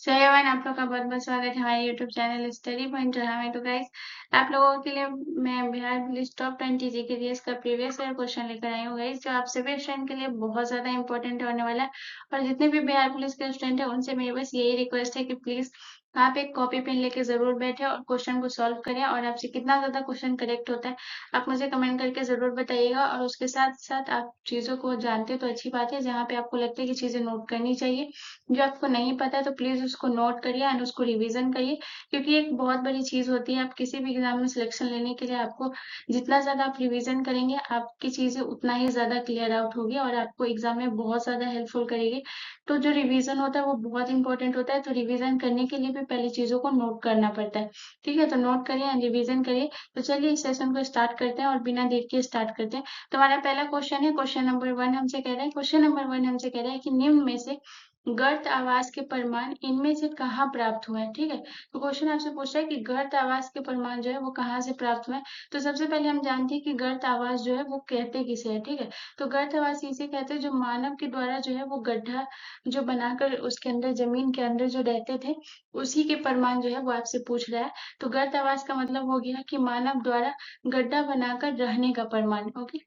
So everyone, आप लोग का बहुत-बहुत स्वागत है हमारे यूट्यूब चैनल स्टडी पॉइंट जहाँ में। तो गाइस, आप लोगों के लिए मैं Bihar police top 20 GK GS का प्रीवियस ईयर क्वेश्चन लेकर आई हूँ गाइस, जो आप सभी स्टूडेंट के लिए बहुत ज़्यादा इंपॉर्टेंट होने वाला है। और जितने भी बिहार पुलिस के स्टूडेंट हैं उनसे मेरी बस यही रिक्वेस्ट है कि प्लीज़ आप एक कॉपी पेन लेके ज़रूर बैठें और क्वेश्चन को सॉल्व करें। और आपसे कितना ज़्यादा क्वेश्चन करेक्ट होता है आप मुझे कमेंट करके ज़रूर बताइएगा। और उसके साथ-साथ आप चीज़ों को जानते हो तो अच्छी बात है, जहाँ पे आपको लगता है कि चीज़ें नोट करनी चाहिए, जो आपको नहीं पता है तो प्लीज़ उसको नोट करिए एंड उसको रिवीजन करिए, क्योंकि एक बहुत बड़ी चीज़ होती है। आप किसी भी एग्जाम में सिलेक्शन लेने के लिए आपको जितना ज़्यादा आप रिवीजन करेंगे, आपकी चीज़ें उतना ही ज़्यादा क्लियर आउट होगी और आपको एग्जाम में बहुत ज़्यादा हेल्पफुल करेगी। तो जो रिवीजन होता है वो बहुत इंपॉर्टेंट होता है, तो रिवीजन करने के लिए भी पहले चीज़ों को नोट करना पड़ता है। ठीक है, तो नोट करिए एंड रिवीजन करिए। तो चलिए इस सेशन को स्टार्ट करते हैं और बिना देर के स्टार्ट करते हैं। तो हमारा पहला क्वेश्चन है, क्वेश्चन नंबर 1 हमसे कह रहा है, क्वेश्चन नंबर 1 हमसे कह रहा है कि निम्न में से गर्त आवास के प्रमाण इनमें से कहाँ प्राप्त हुए हैं। ठीक है, तो क्वेश्चन आपसे पूछ रहा है कि गर्त आवास के प्रमाण जो है वो कहाँ से प्राप्त हुए हैं। तो सबसे पहले हम जानते हैं कि गर्त आवास जो है वो कहते किसे है। ठीक है, तो गर्त आवास इसे कहते हैं जो मानव के द्वारा जो है वो गड्ढा जो बनाकर उसके अंदर जमीन के अंदर जो रहते थे, उसी के प्रमाण जो है वो आपसे पूछ रहा है। तो गर्त आवास का मतलब हो गया कि मानव द्वारा गड्ढा बनाकर रहने का प्रमाण। ओके,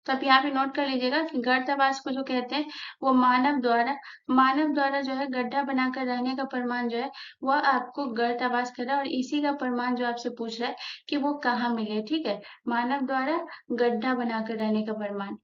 तो आप यहाँ पे नोट कर लीजिएगा कि गर्तावास को जो कहते हैं वो मानव द्वारा जो है गड्ढा बनाकर रहने का प्रमाण जो है वह आपको गर्तावास कर रहा है। और इसी का प्रमाण जो आपसे पूछ रहा है कि वो कहाँ मिले। ठीक है, मानव द्वारा गड्ढा बनाकर रहने का प्रमाण।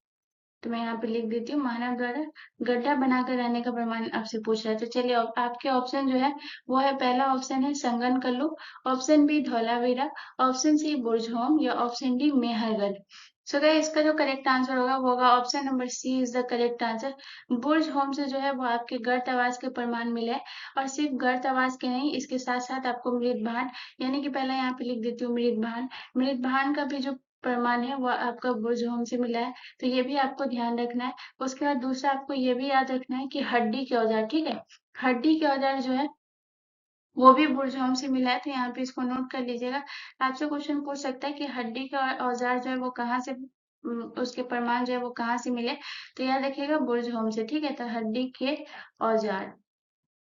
तो मैं यहाँ पे लिख देती हूँ, मानव द्वारा गड्ढा बनाकर रहने का प्रमाण आपसे पूछ रहा है। तो चलिए आपके ऑप्शन जो है वो है, पहला ऑप्शन है Sanganakallu, option b Dholavira, option c Burzahom या option d Mehrgarh. So guys, इसका जो करेक्ट आंसर होगा वो होगा option number C is the correct answer. Burzahom से जो है वो आपके गर्त आवास के प्रमाण मिले हैं। और सिर्फ गर्त आवास के नहीं, इसके साथ साथ आपको मृत भान, यानी कि पहले यहाँ पे लिख देती हूँ मृत भान का भी जो प्रमाण है वो आपका बुर्ज होम से मिला है। तो ये भी आपको ध्यान रखना है। उसके बाद दूसरा आपको ये भी याद रखना है कि हड्डी के औजार। ठीक है, हड्डी के औजार जो है वो भी बुर्ज होम से मिला है। तो यहाँ पे इसको नोट कर लीजिएगा। आपसे क्वेश्चन पूछ सकता है कि हड्डी के औजार जो है वो कहाँ से उसके प्रमाण जो है वो कहाँ से मिले। तो याद रखिएगा बुर्ज होम से। ठीक है, तो हड्डी के औजार।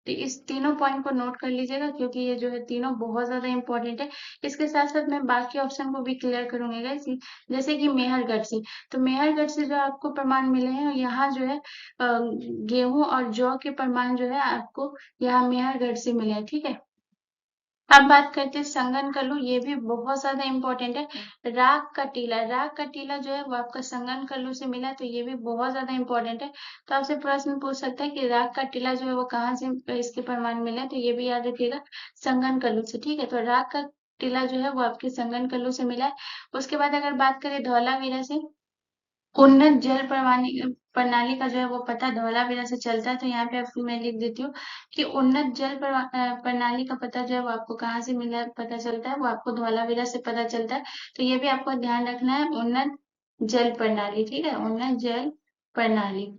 तो इस तीनों पॉइंट को नोट कर लीजिएगा, क्योंकि ये जो है तीनों बहुत ज्यादा इंपॉर्टेंट है। इसके साथ साथ मैं बाकी ऑप्शन को भी क्लियर करूंगी गाइस, जैसे कि मेहरगढ़ से। तो मेहरगढ़ से जो आपको प्रमाण मिले हैं, यहाँ जो है गेहूं और जौ के प्रमाण जो है आपको यहाँ मेहरगढ़ से मिले हैं। ठीक है, अब बात करते हैं संगनकल्लू। ये भी बहुत ज्यादा इंपॉर्टेंट है। राग का टीला जो है वो आपका संगनकल्लू से मिला, तो ये भी बहुत ज्यादा इंपॉर्टेंट है। तो आपसे प्रश्न पूछ सकता है कि राग का टीला जो है वो कहाँ से इसके प्रमाण मिले, तो ये भी याद रखिएगा संगनकल्लू से। ठीक है, तो राग का टीला जो है वो आपके संगनकल्लू से मिला है। उसके बाद अगर बात करें धौलावीरा से, उन्नत जल प्रणाली प्रणाली का जो है वो पता धौलावीरा से चलता है। तो यहाँ पे आपको मैं लिख देती हूँ कि उन्नत जल प्रणाली का पता जो है वो आपको कहाँ से मिला पता चलता है, वो आपको धौलावीरा से पता चलता है। तो ये भी आपको ध्यान रखना है, उन्नत जल प्रणाली। ठीक है, उन्नत जल प्रणाली।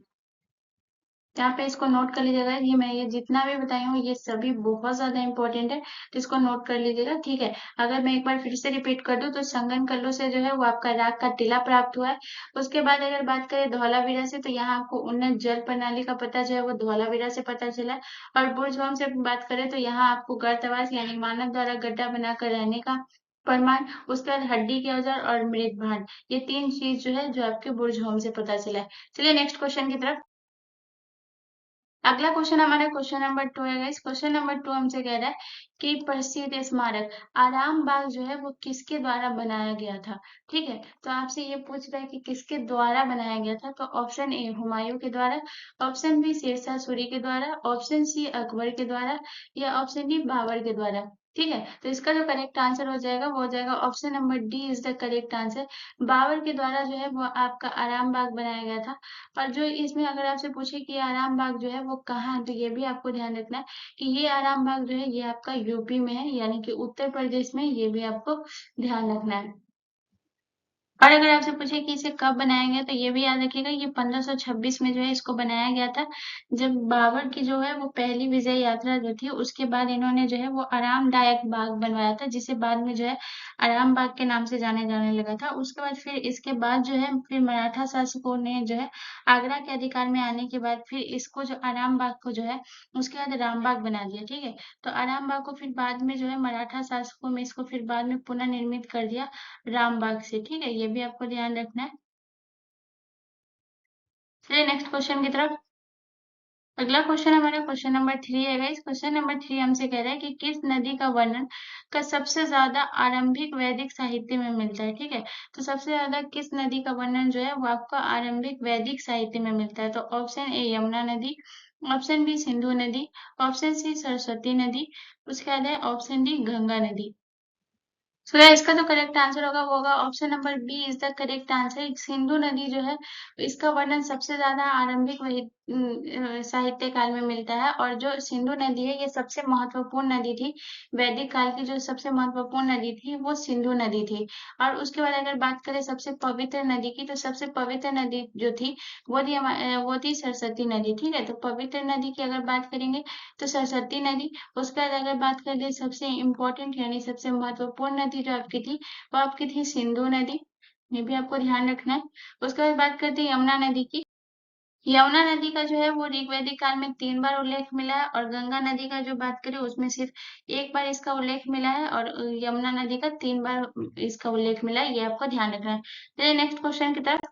यहाँ पे इसको नोट कर लीजिएगा। ये मैं ये जितना भी बताई हूँ ये सभी बहुत ज्यादा इंपॉर्टेंट है, तो इसको नोट कर लीजिएगा। ठीक है, अगर मैं एक बार फिर से रिपीट कर दूं तो संगनकल्लू से जो है वो आपका राग का टीला प्राप्त हुआ है। उसके बाद अगर बात करें धौलावीरा से, तो यहाँ आपको उन्नत जल प्रणाली का पता जो है वो धौलावीरा से पता चला है। और बुर्जहोम से बात करें तो यहाँ आपको गर्तवास यानी मानव द्वारा गड्ढा बनाकर रहने का प्रमाण, उसके बाद हड्डी के औजार और मृत भांड, ये तीन चीज जो है जो आपके बुर्जहोम से पता चला है। चलिए नेक्स्ट क्वेश्चन की तरफ। अगला क्वेश्चन हमारा क्वेश्चन नंबर 2 है गाइस। क्वेश्चन नंबर 2 हमसे कह रहा है कि प्रसिद्ध स्मारक आराम बाग जो है वो किसके द्वारा बनाया गया था। ठीक है, तो आपसे ये पूछ रहा है कि किसके द्वारा बनाया गया था। तो ऑप्शन ए हुमायूं के द्वारा, ऑप्शन बी शेरशाह सूरी के द्वारा, ऑप्शन सी अकबर के द्वारा या ऑप्शन डी बाबर के द्वारा। ठीक है, तो इसका जो करेक्ट आंसर हो जाएगा वो हो जाएगा option number D is the correct answer. Babar के द्वारा जो है वो आपका आराम बाग बनाया गया था। और जो इसमें अगर आपसे पूछे कि ये आराम बाग जो है वो कहाँ है, तो ये भी आपको ध्यान रखना है कि ये आराम बाग जो है ये आपका यूपी में है, यानी कि उत्तर प्रदेश में। ये भी आपको ध्यान रखना है। और अगर आपसे पूछे कि इसे कब बनाया गया, तो ये भी याद रखिएगा, ये 1526 में जो है इसको बनाया गया था, जब बाबर की जो है वो पहली विजय यात्रा जो थी, उसके बाद इन्होंने जो है वो आरामदायक बाग बनवाया था, जिसे बाद में जो है आराम बाग के नाम से जाने जाने लगा था। उसके बाद फिर इसके बाद जो है फिर मराठा शासकों ने जो है आगरा के अधिकार में आने के बाद फिर इसको जो आराम बाग को जो है उसके बाद राम बाग बना दिया, ठीक है। तो आराम बाग को फिर बाद में जो है मराठा शासकों में इसको फिर बाद में पुनर्निर्मित कर दिया रामबाग से, ठीक है, ये भी आपको ध्यान रखना है। चलिए नेक्स्ट क्वेश्चन की तरफ। अगला क्वेश्चन हमारा क्वेश्चन नंबर 3 है गाइस। क्वेश्चन नंबर 3 हमसे कह रहा है कि किस नदी का वर्णन का सबसे ज्यादा आरंभिक वैदिक साहित्य में मिलता है, ठीक है। तो सबसे ज्यादा किस नदी का वर्णन जो है वो आपको आरंभिक वैदिक साहित्य में मिलता है। तो ऑप्शन ए यमुना नदी, ऑप्शन बी सिंधु नदी, ऑप्शन सी सरस्वती नदी, उसके बाद है ऑप्शन डी गंगा नदी। सो इसका जो करेक्ट आंसर होगा वो होगा option number B is the correct answer. Sindhu नदी जो है इसका वर्णन सबसे ज्यादा आरंभिक साहित्य काल में मिलता है, और जो सिंधु नदी है ये सबसे महत्वपूर्ण नदी थी। वैदिक काल की जो सबसे महत्वपूर्ण नदी थी वो सिंधु नदी थी। और उसके बाद अगर बात करें सबसे पवित्र नदी की, तो सबसे पवित्र नदी जो थी वो थी सरस्वती नदी, ठीक है। तो पवित्र नदी की अगर बात करेंगे तो सरस्वती नदी। उसके बाद अगर बात करें सबसे इम्पोर्टेंट यानी सबसे महत्वपूर्ण नदी जो आपकी थी वो आपकी थी सिंधु नदी, ये भी आपको ध्यान रखना है। उसके बाद बात करते हैं यमुना नदी की। यमुना नदी का जो है वो ऋग्वैदिक काल में 3 बार उल्लेख मिला है, और गंगा नदी का जो बात करें उसमें सिर्फ 1 बार इसका उल्लेख मिला है, और यमुना नदी का 3 बार इसका उल्लेख मिला है, ये आपको ध्यान रखना है। चलिए नेक्स्ट क्वेश्चन की तरफ।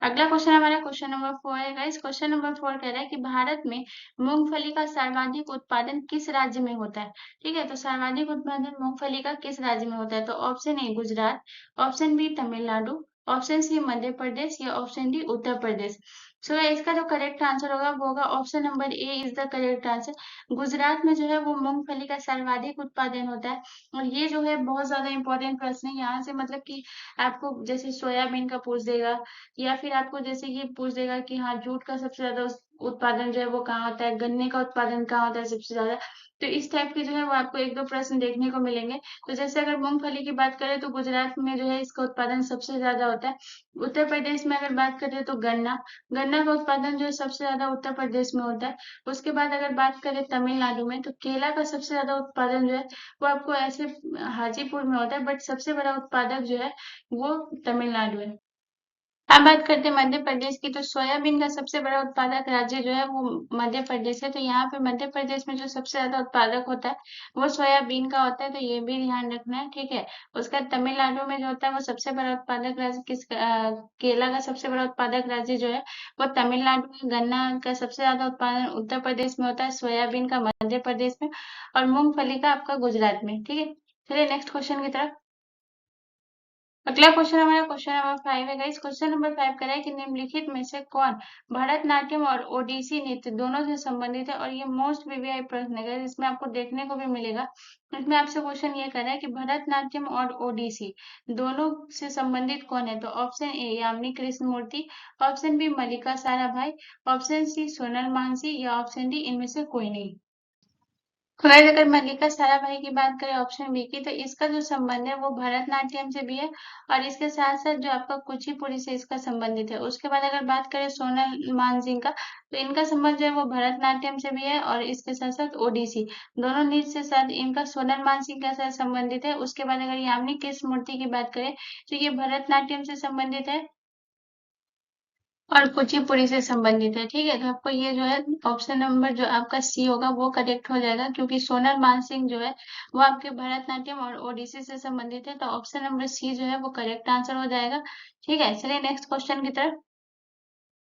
अगला क्वेश्चन हमारा क्वेश्चन नंबर 4 है गाइस। क्वेश्चन नंबर 4 कह रहा है कि भारत में मूंगफली का सर्वाधिक उत्पादन किस राज्य में होता है, ठीक है। तो सर्वाधिक उत्पादन मूंगफली का किस राज्य में होता है। तो option a Gujarat, option b Tamil Nadu, option c Madhya Pradesh, या ऑप्शन डी उत्तर प्रदेश। सो इसका जो करेक्ट आंसर होगा वो होगा option number A is the correct answer. Gujarat में जो है वो मूंगफली का सर्वाधिक उत्पादन होता है। और ये जो है बहुत ज्यादा इंपॉर्टेंट प्रश्न है, यहाँ से मतलब कि आपको जैसे सोयाबीन का पूछ देगा, या फिर आपको जैसे ये पूछ देगा कि हाँ जूट का सबसे ज्यादा उत्पादन जो है वो कहाँ होता है, गन्ने का उत्पादन कहाँ होता है सबसे ज्यादा। तो इस टाइप के जो है वो आपको 1-2 प्रश्न देखने को मिलेंगे। तो जैसे अगर मूंगफली की बात करें तो गुजरात में जो है इसका उत्पादन सबसे ज्यादा होता है। उत्तर प्रदेश में अगर बात करें तो गन्ना, गन्ना का उत्पादन जो है सबसे ज्यादा उत्तर प्रदेश में होता है। उसके बाद अगर बात करें तमिलनाडु में, तो केला का सबसे ज्यादा उत्पादन जो है वो आपको ऐसे हाजीपुर में होता है, बट सबसे बड़ा उत्पादक जो है वो तमिलनाडु है। अब बात करते हैं मध्य प्रदेश की, तो सोयाबीन का सबसे बड़ा उत्पादक राज्य जो है वो मध्य प्रदेश है। तो यहाँ पे मध्य प्रदेश में जो सबसे ज्यादा उत्पादक होता है वो सोयाबीन का होता है, तो ये भी ध्यान रखना है, ठीक है। उसका तमिलनाडु में जो होता है वो सबसे बड़ा उत्पादक राज्य केला का सबसे बड़ा उत्पादक राज्य जो है वो तमिलनाडु में। गन्ना का सबसे ज्यादा उत्पादन उत्तर प्रदेश में होता है, सोयाबीन का मध्य प्रदेश में, और मूंगफली का आपका गुजरात में, ठीक है। चलिए नेक्स्ट क्वेश्चन की तरफ। अगला क्वेश्चन हमारा क्वेश्चन नंबर 5 है गाइस। क्वेश्चन नंबर 5 कह रहा है कि निम्नलिखित में से कौन भरतनाट्यम और ओडिसी नृत्य दोनों से संबंधित है। और ये मोस्ट वीवीआई प्रश्न है गाइस, इसमें आपको देखने को भी मिलेगा। इसमें आपसे क्वेश्चन ये कर रहा है कि भरतनाट्यम और ओडिसी दोनों से संबंधित कौन है। तो option A Yamini Krishnamurthy, option B Mallika Sarabhai, option C Sonal Mansi, या ऑप्शन डी इनमें से कोई नहीं। तो गाइस अगर मल्लिका साराभाई की बात करें ऑप्शन बी की, तो इसका जो संबंध है वो भरतनाट्यम से भी है, और इसके साथ साथ जो आपका कुचिपुड़ी से इसका संबंधित है। उसके बाद अगर बात करें सोनल मानसिंह का, तो इनका संबंध जो है वो भरतनाट्यम से भी है, और इसके साथ साथ ओडिसी दोनों नृत्य से साथ इनका सोनल मानसिंह के साथ संबंधित है। उसके बाद अगर यामिनी कृष्णमूर्ति की बात करें तो ये भरतनाट्यम से संबंधित है और कुचिपुड़ी से संबंधित है, ठीक है। तो आपको ये जो है ऑप्शन नंबर जो आपका सी होगा वो करेक्ट हो जाएगा, क्योंकि सोनल मानसिंह जो है वो आपके भरतनाट्यम और ओडिसी से संबंधित है। तो ऑप्शन नंबर सी जो है वो करेक्ट आंसर हो जाएगा, ठीक है। चलिए नेक्स्ट क्वेश्चन की तरफ।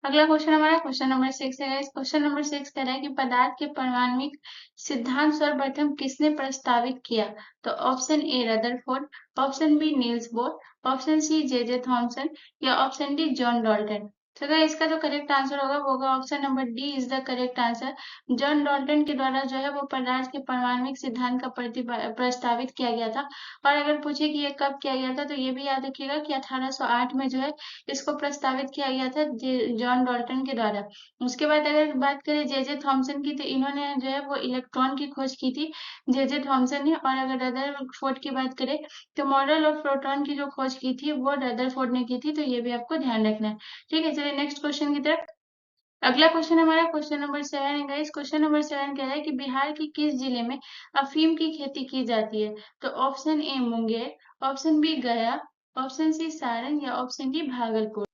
अगला क्वेश्चन हमारा क्वेश्चन नंबर 6 है। इस क्वेश्चन नंबर 6 कह रहा है कि पदार्थ के परमाणुक सिद्धांत सर्वप्रथम किसने प्रस्तावित किया। तो option A Rutherford, option B Niels Bohr, option C J J Thomson, या ऑप्शन डी जॉन डॉल्टन। तो गाइस इसका जो करेक्ट आंसर होगा वो होगा option number D is the correct answer. John Dalton के द्वारा जो है वो पदार्थ के परमाणविक सिद्धांत का प्रस्तावित किया गया था। और अगर पूछे कि ये कब किया गया था तो ये भी याद रखिएगा कि 1808 में जो है इसको प्रस्तावित किया गया था जॉन डाल्टन के द्वारा। उसके बाद अगर बात करें जे जे थॉमसन की, तो इन्होंने जो है वो इलेक्ट्रॉन की खोज की थी, जे जे थॉमसन ने। और अगर रदरफोर्ड की बात करें तो मॉडल ऑफ प्रोटॉन की जो खोज की थी वो रदरफोर्ड ने की थी, तो ये भी आपको ध्यान रखना है। ठीक है, चलिए नेक्स्ट क्वेश्चन की तरफ। अगला क्वेश्चन हमारा क्वेश्चन नंबर 7 है गाइस। क्वेश्चन नंबर 7 कह रहा है कि बिहार के किस जिले में अफीम की खेती की जाती है? तो option A Munger, option B Gaya, option C Saran या ऑप्शन डी भागलपुर।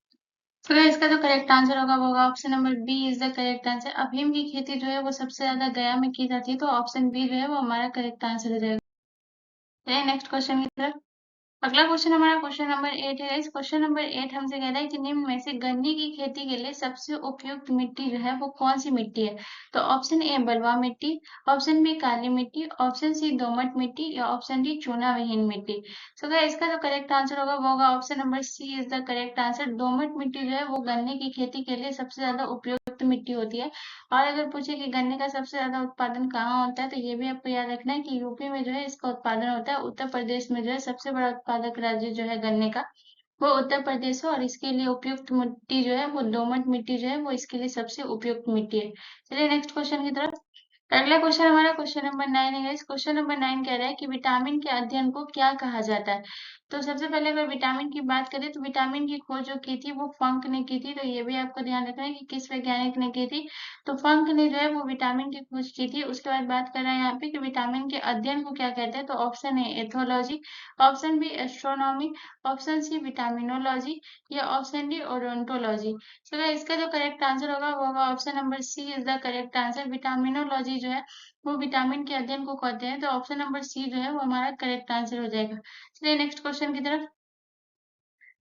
तो इसका जो करेक्ट आंसर होगा वो होगा option number B is the correct answer. अफीम की खेती जो है वो सबसे ज्यादा गया में की जाती है, तो ऑप्शन बी जो है वो हमारा करेक्ट आंसर हो जाएगा। नेक्स्ट क्वेश्चन की तरफ। अगला क्वेश्चन हमारा क्वेश्चन नंबर 8 है। इस क्वेश्चन नंबर 8 हमसे कह रहा है कि निम्न में से गन्ने की खेती के लिए सबसे उपयुक्त मिट्टी जो है वो कौन सी मिट्टी है? तो ऑप्शन ए बलुआ मिट्टी, ऑप्शन बी काली मिट्टी, ऑप्शन सी दोमट मिट्टी या ऑप्शन डी चूना विहीन मिट्टी। सो इसका जो करेक्ट आंसर होगा वो होगा option number C is the correct answer. दोमट मिट्टी जो है वो गन्ने की खेती के लिए सबसे ज्यादा उपयुक्त मिट्टी होती है। और अगर पूछे कि गन्ने का सबसे ज्यादा उत्पादन कहाँ होता है, तो ये भी आपको याद रखना है कि यूपी में जो है इसका उत्पादन होता है। उत्तर प्रदेश में जो है सबसे बड़ा उत्पादक राज्य जो है गन्ने का वो उत्तर प्रदेश है, और इसके लिए उपयुक्त मिट्टी जो है वो दोमट मिट्टी जो है वो इसके लिए सबसे उपयुक्त मिट्टी है। चलिए नेक्स्ट क्वेश्चन की तरफ। अगला क्वेश्चन हमारा क्वेश्चन नंबर 9 है। इस क्वेश्चन नंबर 9 कह रहा है कि विटामिन के अध्ययन को क्या कहा जाता है? तो सबसे पहले अगर विटामिन की बात करें तो विटामिन की खोज जो की थी वो फंक ने की थी, तो ये भी आपको ध्यान रखना है कि किस वैज्ञानिक ने की थी। तो फंक ने जो है वो विटामिन की खोज की थी। उसके बाद बात कर रहे हैं यहाँ पे कि विटामिन के अध्ययन को क्या कहते हैं, तो option a ethology, option b astronomy, option c vitaminology या ऑप्शन डी ओडोंटोलॉजी। तो इसका जो करेक्ट आंसर होगा वो होगा option number C is the correct answer. Vitaminology जो है वो विटामिन के अध्ययन को कहते हैं, तो ऑप्शन नंबर सी जो है वो हमारा करेक्ट आंसर हो जाएगा। चलिए नेक्स्ट क्वेश्चन की तरफ।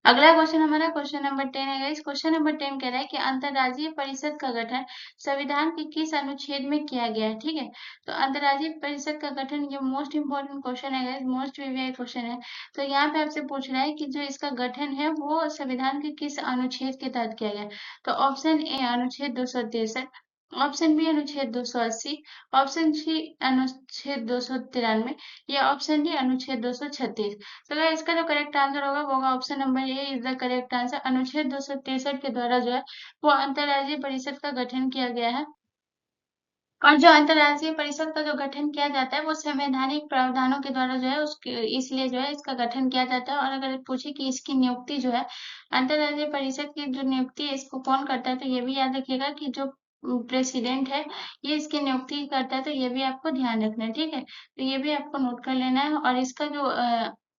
अगला क्वेश्चन हमारा क्वेश्चन नंबर 10 है। इस क्वेश्चन नंबर 10 कह रहा है कि अंतर्राज्यीय परिषद का गठन संविधान के किस अनुच्छेद में किया गया है? ठीक है, तो अंतर्राज्यीय परिषद का गठन, ये मोस्ट इंपोर्टेंट क्वेश्चन है, मोस्ट वीवीआई क्वेश्चन है। तो यहाँ पे आपसे पूछ रहा है कि जो इसका गठन है वो संविधान के किस अनुच्छेद के तहत किया गया है? तो ऑप्शन ए अनुच्छेद 263, ऑप्शन बी अनुच्छेद 280, ऑप्शन सी अनुच्छेद 293 या ऑप्शन डी अनुच्छेद 236। तो गाइस इसका जो करेक्ट आंसर होगा वो होगा option number A is the correct answer. अनुच्छेद 263 के द्वारा जो है वो अंतर्राज्यीय परिषद का गठन किया गया है। और जो अंतर्राष्ट्रीय परिषद का जो गठन किया जाता है वो संवैधानिक प्रावधानों के द्वारा जो है उसके इसलिए जो है इसका गठन किया जाता है। और अगर पूछे कि इसकी नियुक्ति जो है अंतर्राष्ट्रीय परिषद की जो नियुक्ति है इसको कौन करता है, तो ये भी याद रखिएगा कि जो प्रेसिडेंट है ये इसकी नियुक्ति करता है, तो ये भी आपको ध्यान रखना है। ठीक है, तो ये भी आपको नोट कर लेना है। और इसका जो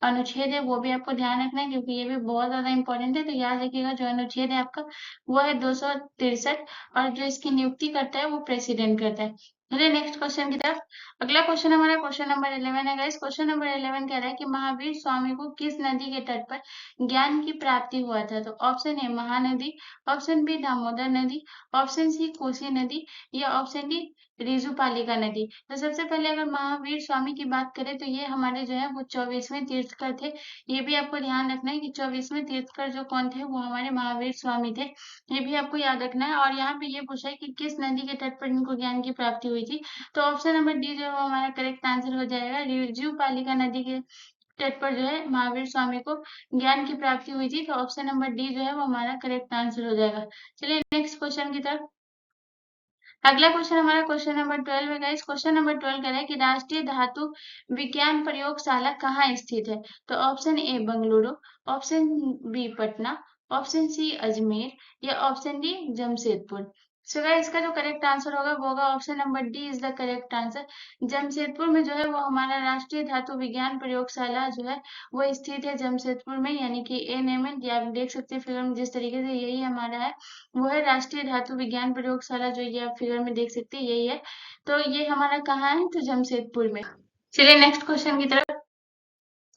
अनुच्छेद है वो भी आपको ध्यान रखना है, क्योंकि ये भी बहुत ज्यादा इंपॉर्टेंट है। तो याद रखिएगा जो अनुच्छेद है आपका वो है 263, और जो इसकी नियुक्ति करता है वो प्रेसिडेंट करता है। चलिए नेक्स्ट क्वेश्चन की तरफ। अगला क्वेश्चन हमारा क्वेश्चन नंबर 11 है गाइस। क्वेश्चन नंबर 11 कह रहा है कि महावीर स्वामी को किस नदी के तट पर ज्ञान की प्राप्ति हुआ था? तो option A Mahanadi, option B Damodar नदी, ऑप्शन सी कोसी नदी या ऑप्शन डी रिजुपालिका नदी। तो सबसे पहले अगर महावीर स्वामी की बात करें तो ये हमारे जो है वो 24वें तीर्थकर थे। ये भी आपको ध्यान रखना है कि 24वें तीर्थकर जो कौन थे वो हमारे महावीर स्वामी थे। ये भी आपको याद रखना है। और यहाँ पे ये पूछा है कि किस नदी के तट पर इनको ज्ञान की प्राप्ति हुई थी, तो ऑप्शन नंबर डी जो है वो हमारा करेक्ट आंसर हो जाएगा। रिजुपालिका नदी के तट पर जो है महावीर स्वामी को ज्ञान की प्राप्ति हुई थी, तो ऑप्शन नंबर डी जो है वो हमारा करेक्ट आंसर हो जाएगा। चलिए नेक्स्ट क्वेश्चन की तरफ। अगला क्वेश्चन हमारा क्वेश्चन नंबर 12 है गाइस। क्वेश्चन नंबर 12 कह रहा है कि राष्ट्रीय धातु विज्ञान प्रयोगशाला कहाँ स्थित है? तो option a Bengaluru, option b Patna, option c Ajmer या option d Jamshedpur. So guys इसका जो करेक्ट आंसर होगा वो होगा option number D is the correct answer. Jamshedpur में जो है वो हमारा राष्ट्रीय धातु विज्ञान प्रयोगशाला जो है वो स्थित है जमशेदपुर में, यानी कि ए नेम है। आप देख सकते हैं फिगर में जिस तरीके से, यही हमारा है वो है राष्ट्रीय धातु विज्ञान प्रयोगशाला, जो ये आप फिगर में देख सकते हैं यही है। तो ये हमारा कहाँ है, तो जमशेदपुर में। चलिए नेक्स्ट क्वेश्चन की तरफ।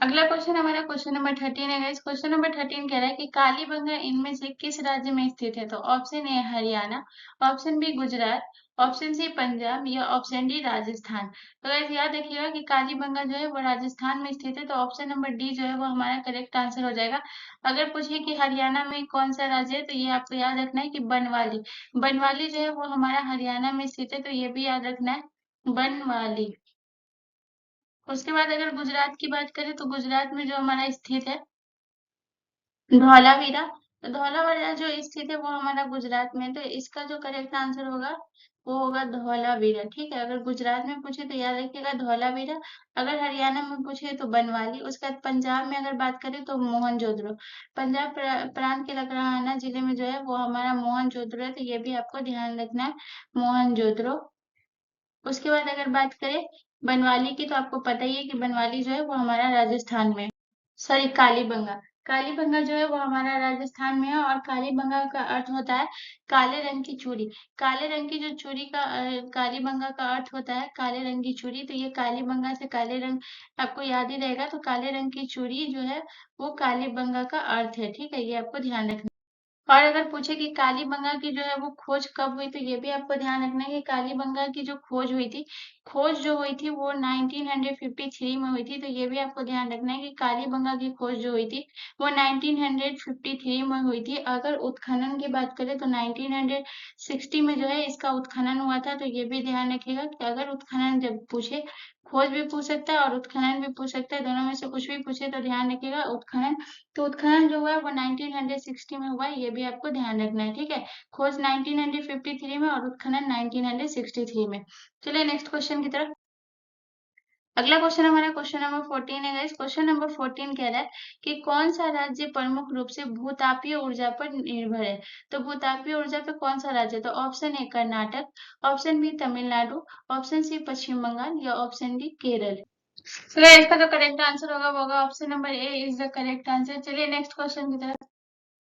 अगला क्वेश्चन हमारा क्वेश्चन नंबर 13 है गाइस। क्वेश्चन नंबर 13 कह रहा है कि कालीबंगा इनमें से किस राज्य में स्थित है? तो option A Haryana, option B Gujarat, option C Punjab या ऑप्शन डी राजस्थान। तो गाइस याद रखिएगा कि कालीबंगा जो है वो राजस्थान में स्थित है, तो ऑप्शन नंबर डी जो है वो हमारा करेक्ट आंसर हो जाएगा। अगर पूछे कि हरियाणा में कौन सा राज्य है, तो ये आपको याद रखना है कि बनवाली। बनवाली जो है वो हमारा हरियाणा में स्थित है, तो ये भी याद रखना है, बनवाली। उसके बाद अगर गुजरात की बात करें, तो गुजरात में जो हमारा स्थित है धौलावीरा। तो धौलावीरा जो स्थित है वो हमारा गुजरात में है, तो इसका जो करेक्ट आंसर होगा वो होगा धौलावीरा। ठीक है, अगर गुजरात में पूछे तो याद रखिएगा धौलावीरा। अगर हरियाणा में पूछे तो बनवाली। उसके बाद पंजाब में अगर बात करें तो मोहनजोदड़ो। पंजाब प्रांत के लकराना जिले में जो है वो हमारा मोहनजोदड़ो है, तो ये भी आपको ध्यान रखना है, मोहनजोदड़ो। उसके बाद अगर बात करें बनवाली की, तो आपको पता ही है कि बनवाली जो है वो हमारा राजस्थान में है। सॉरी, कालीबंगा। कालीबंगा जो है वो हमारा राजस्थान में है, और कालीबंगा का अर्थ होता है काले रंग की चूड़ी। काले रंग की जो चूड़ी का कालीबंगा का अर्थ होता है काले रंग की चूड़ी, तो ये कालीबंगा से काले रंग आपको याद ही रहेगा, तो काले रंग की चूड़ी जो है वो कालीबंगा का अर्थ है। ठीक है, ये आपको ध्यान रखना। और अगर पूछे कि कालीबंगा की जो है वो खोज कब हुई, तो ये भी आपको ध्यान रखना है कि कालीबंगा की जो खोज हुई थी, खोज जो हुई थी वो 1953 में हुई थी, तो ये भी आपको ध्यान रखना है कि कालीबंगा की खोज जो हुई थी वो 1953 में हुई थी। अगर उत्खनन की बात करें तो 1960 में जो है इसका उत्खनन हुआ था, तो ये भी ध्यान रखिएगा कि अगर उत्खनन जब पूछे, खोज भी पूछ सकता है और उत्खनन भी पूछ सकता है, दोनों में से कुछ भी पूछे तो ध्यान रखिएगा उत्खनन। तो उत्खनन जो हुआ है वो 1960 में हुआ है, ये भी आपको ध्यान रखना है। ठीक है, खोज 1953 में और उत्खनन 1963 में। चलिए नेक्स्ट क्वेश्चन की तरफ। अगला क्वेश्चन हमारा क्वेश्चन नंबर 14 है गाइस। क्वेश्चन नंबर 14 कह रहा है कि कौन सा राज्य प्रमुख रूप से भूतापीय ऊर्जा पर निर्भर है। तो भूतापीय ऊर्जा पे कौन सा राज्य है, तो option a Karnataka, option b Tamil Nadu, option c Paschim Bangal या ऑप्शन डी केरल। चलिए इसका जो करेक्ट आंसर होगा वो होगा option number A is the correct answer. चलिए नेक्स्ट क्वेश्चन की तरफ।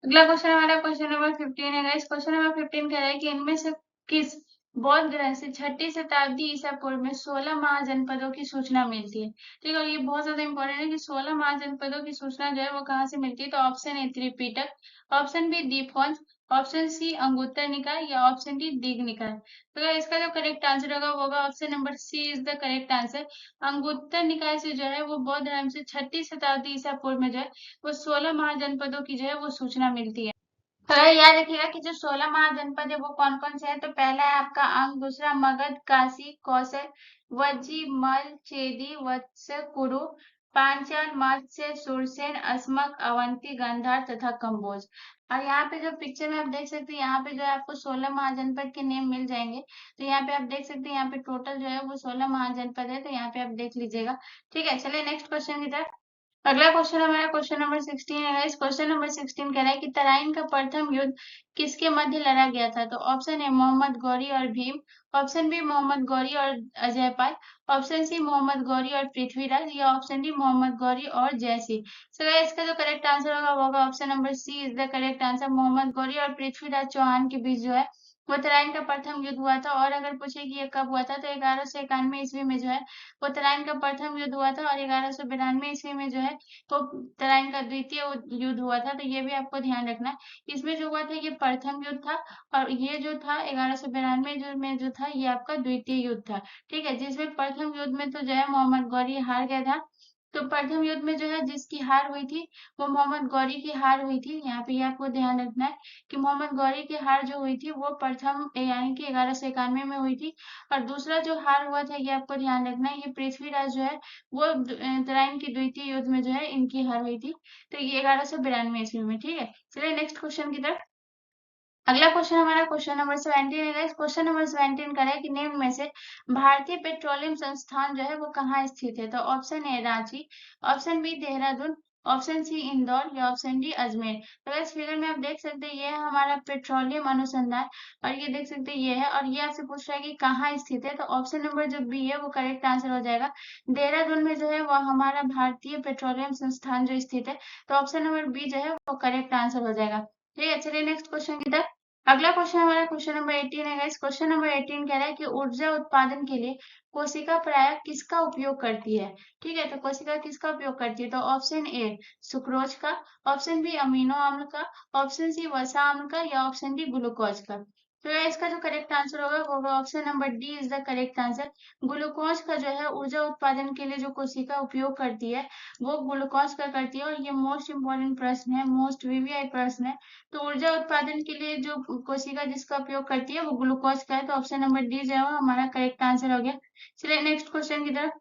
अगला क्वेश्चन हमारा क्वेश्चन नंबर 15 है गाइस। क्वेश्चन नंबर 15 कह रहा है कि इनमें से किस बौद्ध ग्रंथ से छठी शताब्दी ईसा पूर्व में 16 महाजनपदों की सूचना मिलती है। ठीक है, ये बहुत ज्यादा इंपॉर्टेंट है कि 16 महाजनपदों की सूचना जो है वो कहाँ से मिलती है, तो option A Tripitaka, option B Dipavamsa, option C Anguttara Nikaya या ऑप्शन डी दीघ निकाय। तो इसका जो करेक्ट आंसर होगा वो होगा option number C is the correct answer. Anguttara Nikaya से जो है वो बौद्ध धर्म से छठी शताब्दी ईसा पूर्व में जो है वो 16 महाजनपदों की जो है वो सूचना मिलती है। तो याद रखिएगा कि जो 16 महाजनपद है वो कौन कौन से हैं। तो पहला है आपका अंग, दूसरा मगध, काशी, कौशल, वज्जी, मल, चेदी, वत्स, कुरु, पांचाल, मत्स्य, सुरसेन, अस्मक, अवंती, गांधार तथा कंबोज। और यहाँ पे जो पिक्चर में आप देख सकते हैं, यहाँ पे जो है आपको 16 महाजनपद के नेम मिल जाएंगे। तो यहाँ पे आप देख सकते हैं, यहाँ पे टोटल जो है वो 16 महाजनपद है, तो यहाँ पे आप देख लीजिएगा। ठीक है, चलिए नेक्स्ट क्वेश्चन की तरफ। अगला क्वेश्चन हमारा क्वेश्चन नंबर 16 है। इस क्वेश्चन नंबर 16 कह रहा है कि तराइन का प्रथम युद्ध किसके मध्य लड़ा गया था। तो ऑप्शन ए मोहम्मद गौरी और भीम, ऑप्शन बी मोहम्मद गौरी और अजयपाल, ऑप्शन सी मोहम्मद गौरी और पृथ्वीराज या ऑप्शन डी मोहम्मद गौरी और जयसिंह। सो इसका जो करेक्ट आंसर होगा वो होगा option number C is the correct answer. Mohammad Ghori और पृथ्वीराज चौहान के बीच जो है वो तराइन का प्रथम युद्ध हुआ था। और अगर पूछे कि ये कब हुआ था, तो 1191 ईस्वी में जो है वो तराइन का प्रथम युद्ध हुआ था, और 1192 ईस्वी में जो है तो तराइन का द्वितीय युद्ध हुआ था। तो ये भी आपको ध्यान रखना है। इसमें जो हुआ था ये प्रथम युद्ध था, और ये जो था 1192 जो में जो था ये आपका द्वितीय युद्ध था। ठीक है, जिसमें प्रथम युद्ध में तो जो है मोहम्मद गौरी हार गया था। तो प्रथम युद्ध में जो है जिसकी हार हुई थी वो मोहम्मद गौरी की हार हुई थी। यहाँ पे ये आपको ध्यान रखना है कि मोहम्मद गौरी की हार जो हुई थी वो प्रथम यानी कि 1191 में हुई थी। और दूसरा जो हार हुआ था ये आपको ध्यान रखना है, ये पृथ्वीराज जो है वो तराइन की द्वितीय युद्ध में जो है इनकी हार हुई थी। तो ये 1192 ईस्वी में। ठीक है, चलिए नेक्स्ट क्वेश्चन की तरफ। अगला क्वेश्चन हमारा क्वेश्चन नंबर 17 है। क्वेश्चन नंबर 17 का है कि निम्न में से भारतीय पेट्रोलियम संस्थान जो है वो कहाँ स्थित है। तो option A Ranchi, option B Dehradun, option C Indore या ऑप्शन डी अजमेर। तो इस फिगर में आप देख सकते हैं ये है हमारा पेट्रोलियम अनुसंधान, और ये देख सकते हैं ये है, और ये आपसे पूछ रहा है कि कहाँ स्थित है। तो ऑप्शन नंबर जो बी है वो करेक्ट आंसर हो जाएगा। देहरादून में जो है वो हमारा भारतीय पेट्रोलियम संस्थान जो स्थित है, तो ऑप्शन नंबर बी जो है वो करेक्ट आंसर हो जाएगा। ठीक है, चलिए नेक्स्ट क्वेश्चन की तरफ। अगला क्वेश्चन हमारा क्वेश्चन नंबर 18 है गाइस। क्वेश्चन नंबर 18 कह रहा है कि ऊर्जा उत्पादन के लिए कोशिका प्रायः किसका उपयोग करती है। ठीक है, तो कोशिका किसका उपयोग करती है। तो ऑप्शन ए सुक्रोज का, ऑप्शन बी अमीनो अम्ल का, ऑप्शन सी वसा अम्ल का या ऑप्शन डी ग्लूकोज का। तो इसका जो करेक्ट आंसर होगा वो होगा option number D is the correct answer. Glucose का जो है ऊर्जा उत्पादन के लिए जो कोशिका उपयोग करती है वो ग्लूकोज का करती है, और ये मोस्ट इंपॉर्टेंट प्रश्न है, मोस्ट वीवीआई प्रश्न है। तो ऊर्जा उत्पादन के लिए जो कोशिका जिसका उपयोग करती है वो ग्लूकोज का है, तो ऑप्शन नंबर डी जो है वो हमारा करेक्ट आंसर हो गया। चलिए नेक्स्ट क्वेश्चन की तरफ।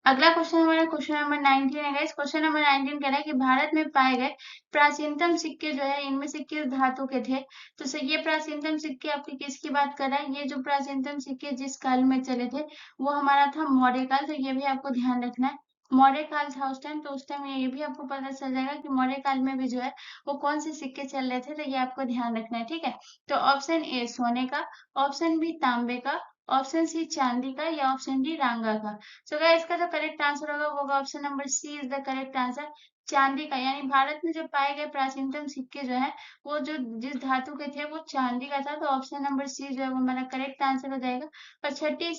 अगला क्वेश्चन हमारा क्वेश्चन नंबर 19 है गाइस। क्वेश्चन नंबर 19 कह रहा है कि भारत में पाए गए प्राचीनतम सिक्के जो है इनमें से किस धातु के थे। तो ये प्राचीनतम सिक्के आपकी किसकी बात कर रहा है, ये जो प्राचीनतम सिक्के जिस काल में चले थे वो हमारा था मौर्य काल। तो ये भी आपको ध्यान रखना है, मौर्य काल था उस टाइम। तो उस टाइम ये भी आपको पता चल जाएगा कि मौर्य काल में भी जो है वो कौन से सिक्के चल रहे थे, तो ये आपको ध्यान रखना है, ठीक है। तो ऑप्शन ए सोने का, ऑप्शन बी तांबे का, ऑप्शन सी चांदी का, या ऑप्शन डी रांगा का। सो गाइस इसका जो करेक्ट आंसर होगा वो होगा option number C is the correct answer, चांदी का। यानी भारत में जो पाए गए प्राचीनतम सिक्के जो है वो जो जिस धातु के थे वो चांदी का था। तो ऑप्शन नंबर सी जो है वो हमारा करेक्ट आंसर हो जाएगा। और छठी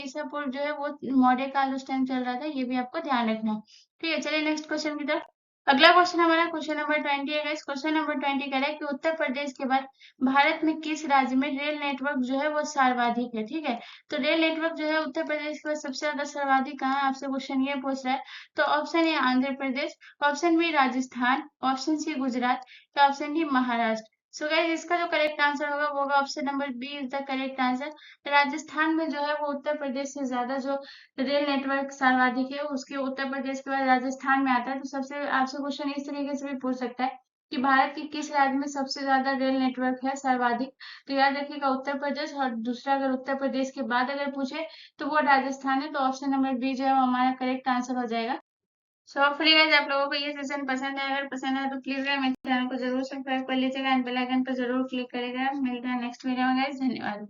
ईसा पूर्व जो है वो मौर्य काल उस टाइम चल रहा था, ये भी आपको ध्यान रखना है, ठीक है। चलिए नेक्स्ट क्वेश्चन की तरफ। अगला क्वेश्चन हमारा क्वेश्चन नंबर 20 है गाइस। क्वेश्चन नंबर 20 कह रहा है कि उत्तर प्रदेश के बाद भारत में किस राज्य में रेल नेटवर्क जो है वो सर्वाधिक है, ठीक है। तो रेल नेटवर्क जो है उत्तर प्रदेश के बाद सबसे ज्यादा सर्वाधिक कहाँ है, आपसे क्वेश्चन ये पूछ रहा है। तो option a Andhra Pradesh, option b Rajasthan, option c Gujarat, या option d Maharashtra. So guys इसका जो करेक्ट आंसर होगा वो होगा option number B is the correct answer. Rajasthan में जो है वो उत्तर प्रदेश से ज्यादा जो रेल नेटवर्क सर्वाधिक है उसके उत्तर प्रदेश के बाद राजस्थान में आता है। तो सबसे आपसे क्वेश्चन इस तरीके से भी पूछ सकता है कि भारत के किस राज्य में सबसे ज्यादा रेल नेटवर्क है सर्वाधिक। तो याद रखिएगा उत्तर प्रदेश, और दूसरा अगर उत्तर प्रदेश के बाद अगर पूछे तो वो राजस्थान है। तो ऑप्शन नंबर बी जो है वो हमारा करेक्ट आंसर हो जाएगा। सो होपफुली गाइस आप लोगों को ये सेशन पसंद है। अगर पसंद है तो प्लीज मेरे चैनल को जरूर सब्सक्राइब कर लीजिएगा एंड बेल आइकन पर जरूर क्लिक करिएगा। मिलते हैं नेक्स्ट वीडियो में गाइस, धन्यवाद।